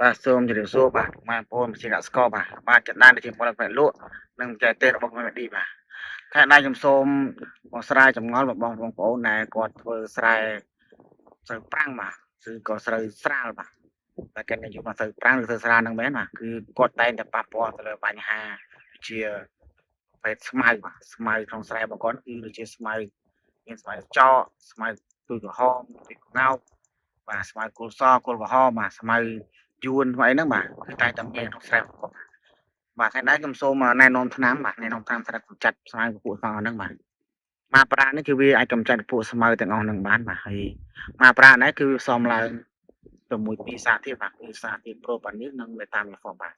បាទសូមជម្រាបសួរបាទបងប្អូនជាកសិករបាទចំណានជាពលរដ្ឋលក់និងចែកទេរបស់ខ្ញុំឌីបាទខែដៃខ្ញុំសូមបងស្រាយចម្ងល់របស់បងប្អូនដែលគាត់ធ្វើស្រែស្រូវប្រាំងបាទឬក៏ស្រូវស្រាលបាទតែគេនិយាយមកស្រូវប្រាំងឬស្រូវស្រាលហ្នឹងមែនបាទគឺគាត់តែងតែប៉ះពាល់ទៅលើបញ្ហាជាប្រភេទស្មៅបាទស្មៅក្នុងស្រែរបស់គាត់គឺដូចជាស្មៅមានស្មៅចកស្មៅទូក្រហមទីក្ងោកបាទស្មៅគល់សគល់ក្រហមបាទស្មៅយួនស្មៅអីហ្នឹងបាទគឺតែងតែមានក្នុងស្រែរបស់គាត់បាទថ្ងៃនេះខ្ញុំសូមណែនាំថ្នាំបាទណែនាំថ្នាំសម្រាប់កម្ចាត់ស្មៅពពួកស្មៅហ្នឹងបាទម៉ាប្រានេះគឺវាអាចកម្ចាត់ពពួកស្មៅទាំងអស់ហ្នឹងបានបាទហើយម៉ាប្រានេះគឺវាផ្សំឡើងជាមួយពីរសារធាតុបាទគឺសារធាតុប្រូប៉ានីសនិងមេតាមីហ្វបាទ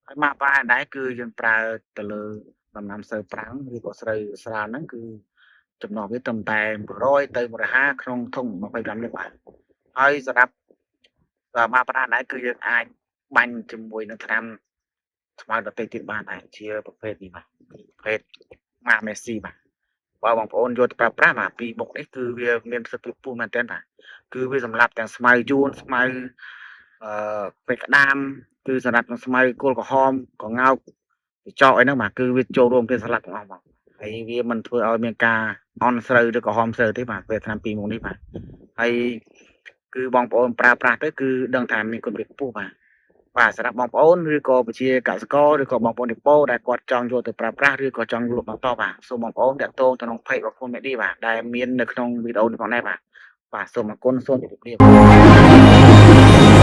ហើយម៉ាប្រាដែរគឺយើងប្រើទៅលើដំណាំស្រូវប្រាំងឬក៏ស្រូវស្រាលហ្នឹងគឺចំណុះវាត្រឹមតែ100ទៅ150ក្នុងធុង25លីត្របាទហើយសម្រាប់ម៉ាប្រាដែរគឺយើងអាចបាញ់ជាមួយនឹងថ្នាំស្មៅដតេទៀតបានដែរជាប្រភេទនេះបាទប្រភេទម៉ាមេស៊ីបាទបើបងប្អូនយកទៅប្រើប្រាស់បាទពីបុកនេះគឺវាមានប្រសិទ្ធភាពខ្ពស់មែនទែនបាទគឺវាសម្រាប់ទាំងស្មៅយួនស្មៅពេលក្តាមគឺសម្រាប់ទាំងស្មៅគល់ក្រហមកងោកកញ្ចក់អីហ្នឹងបាទគឺវាចូលរួមគ្នាស្លាប់ទាំងអស់បាទហើយវាមិនធ្វើឲ្យមានការអន់ស្រូវឬក្រហមស្រូវទេបាទពេលឆ្នាំពីរមុខនេះបាទហើយគឺបងប្អូនប្រើប្រាស់ទៅគឺដឹងថាមានគុណភាពខ្ពស់បាទសម្រាប់បងប្អូនឬក៏ប្រជាកសិករឬក៏បងប្អូនទីប៉ូដែលគាត់ចង់យកទៅប្រើប្រាស់ឬក៏ចង់លក់បន្តបាទសូមបងប្អូនតាក់ទងទៅក្នុងเพจរបស់ខ្ញុំនេះបាទដែលមាននៅក្នុងវីដេអូនេះផងដែរបាទសូមអរគុណសូមជម្រាបលា